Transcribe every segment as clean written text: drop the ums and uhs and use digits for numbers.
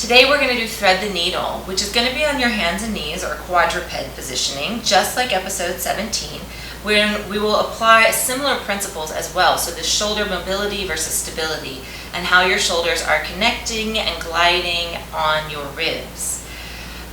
Today we're going to do thread the needle, which is going to be on your hands and knees or quadruped positioning, just like episode 17, when we will apply similar principles as well. So the shoulder mobility versus stability and how your shoulders are connecting and gliding on your ribs.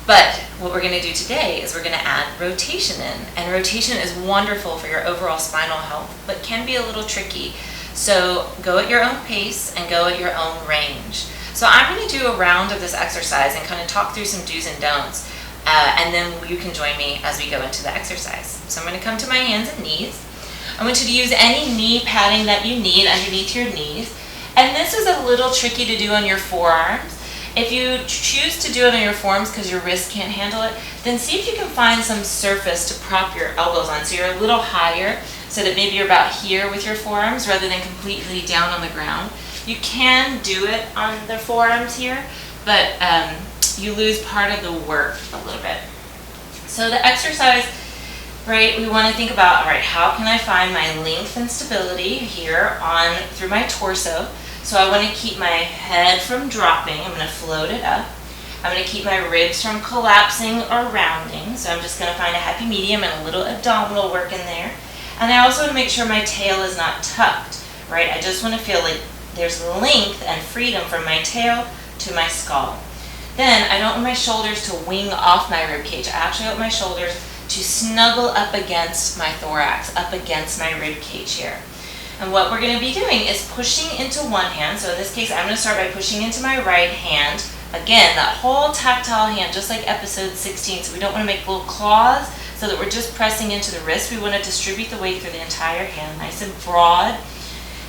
But what we're going to do today is we're going to add rotation in. And rotation is wonderful for your overall spinal health, but can be a little tricky. So go at your own pace and go at your own range. So I'm going to do a round of this exercise and kind of talk through some do's and don'ts, and then you can join me as we go into the exercise. So I'm going to come to my hands and knees. I want you to use any knee padding that you need underneath your knees. And this is a little tricky to do on your forearms. If you choose to do it on your forearms because your wrist can't handle it, then see if you can find some surface to prop your elbows on so you're a little higher, so that maybe you're about here with your forearms rather than completely down on the ground. You can do it on the forearms here, but you lose part of the work a little bit. So the exercise, right, we want to think about, all right, how can I find my length and stability here on through my torso? So I want to keep my head from dropping. I'm going to float it up. I'm going to keep my ribs from collapsing or rounding. So I'm just going to find a happy medium and a little abdominal work in there. And I also want to make sure my tail is not tucked, right? I just want to feel like there's length and freedom from my tail to my skull. Then I don't want my shoulders to wing off my rib cage. I actually want my shoulders to snuggle up against my thorax, up against my rib cage here. And what we're going to be doing is pushing into one hand. So in this case, I'm going to start by pushing into my right hand. Again, that whole tactile hand, just like episode 16. So we don't want to make little claws so that we're just pressing into the wrist. We want to distribute the weight through the entire hand, nice and broad.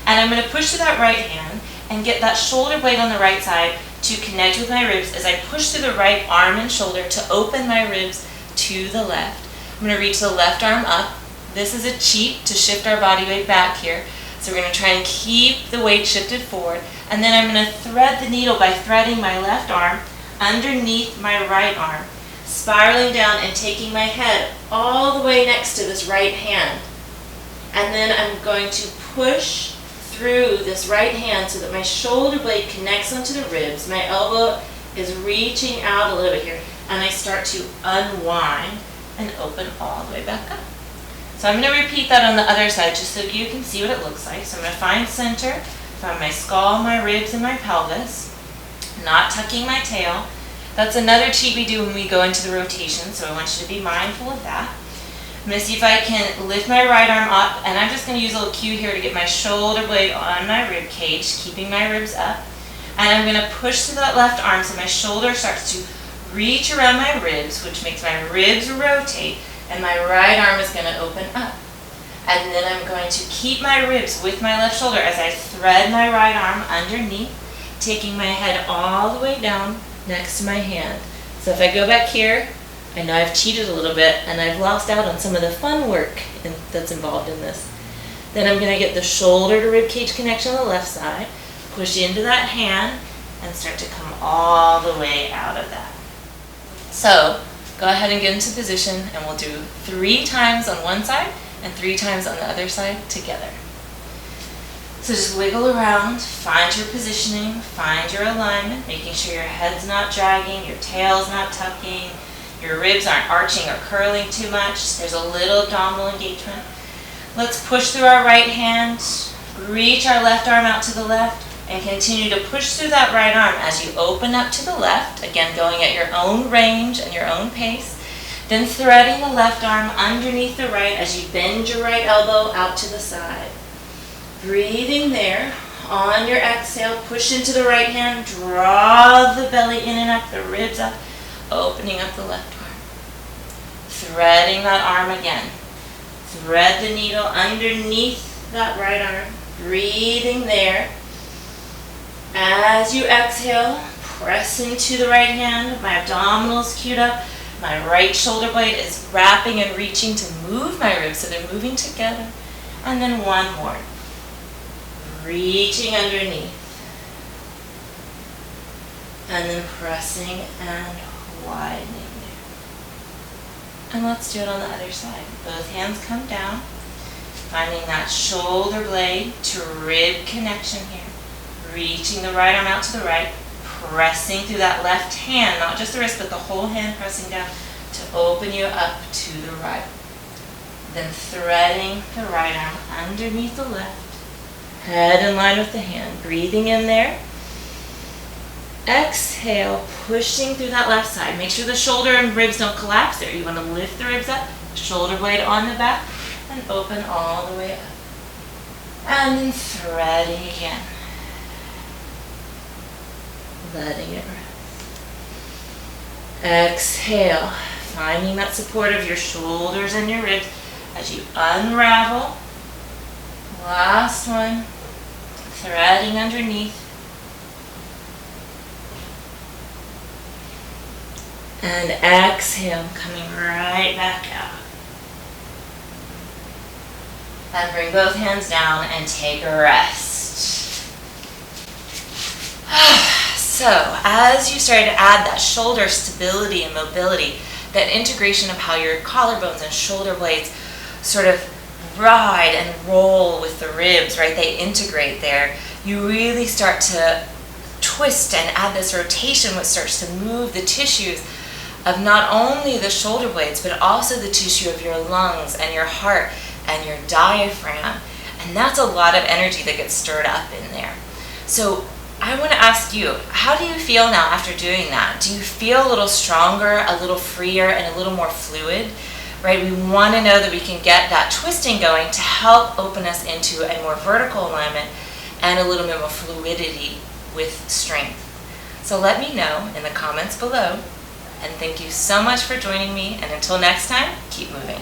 And I'm going to push to that right hand and get that shoulder blade on the right side to connect with my ribs as I push through the right arm and shoulder to open my ribs to the left. I'm going to reach the left arm up. This is a cheat to shift our body weight back here. So we're going to try and keep the weight shifted forward. And then I'm going to thread the needle by threading my left arm underneath my right arm, spiraling down and taking my head all the way next to this right hand. And then I'm going to push through this right hand so that my shoulder blade connects onto the ribs. My elbow is reaching out a little bit here, and I start to unwind and open all the way back up. So I'm going to repeat that on the other side just so you can see what it looks like. So I'm going to find center, find my skull, my ribs, and my pelvis, not tucking my tail. That's another cheat we do when we go into the rotation, so I want you to be mindful of that. I'm going to see if I can lift my right arm up, and I'm just going to use a little cue here to get my shoulder blade on my rib cage, keeping my ribs up. And I'm going to push to that left arm so my shoulder starts to reach around my ribs, which makes my ribs rotate, and my right arm is going to open up. And then I'm going to keep my ribs with my left shoulder as I thread my right arm underneath, taking my head all the way down next to my hand. So if I go back here, I know I've cheated a little bit and I've lost out on some of the fun work that's involved in this. Then I'm going to get the shoulder to rib cage connection on the left side, push into that hand, and start to come all the way out of that. So go ahead and get into position, and we'll do 3 times on one side and 3 times on the other side together. So just wiggle around, find your positioning, find your alignment, making sure your head's not dragging, your tail's not tucking, your ribs aren't arching or curling too much. There's a little abdominal engagement. Let's push through our right hand, reach our left arm out to the left, and continue to push through that right arm as you open up to the left, again going at your own range and your own pace. Then threading the left arm underneath the right as you bend your right elbow out to the side. Breathing there. On your exhale, push into the right hand, draw the belly in and up, the ribs up, opening up the left arm. Threading that arm again. Thread the needle underneath that right arm. Breathing there. As you exhale, press into the right hand. My abdominals queued up. My right shoulder blade is wrapping and reaching to move my ribs so they're moving together. And then one more. Reaching underneath. And then pressing and widening there. And let's do it on the other side. Both hands come down. Finding that shoulder blade to rib connection here. Reaching the right arm out to the right. pressing through that left hand, not just the wrist, but the whole hand pressing down to open you up to the right. Then threading the right arm underneath the left, head in line with the hand, breathing in there. Exhale, pushing through that left side. Make sure the shoulder and ribs don't collapse there. You want to lift the ribs up, shoulder blade on the back, and open all the way up. And then threading again. Letting it rest. Exhale, finding that support of your shoulders and your ribs as you unravel. Last one. Threading underneath. And exhale, coming right back out. And bring both hands down and take a rest. So, as you started to add that shoulder stability and mobility, that integration of how your collarbones and shoulder blades sort of ride and roll with the ribs, right? They integrate there. You really start to twist and add this rotation, which starts to move the tissues of not only the shoulder blades, but also the tissue of your lungs and your heart and your diaphragm. And that's a lot of energy that gets stirred up in there. So I want to ask you, how do you feel now after doing that? Do you feel a little stronger, a little freer, and a little more fluid? Right? We want to know that we can get that twisting going to help open us into a more vertical alignment and a little bit more fluidity with strength. So let me know in the comments below. And thank you so much for joining me. And until next time, keep moving.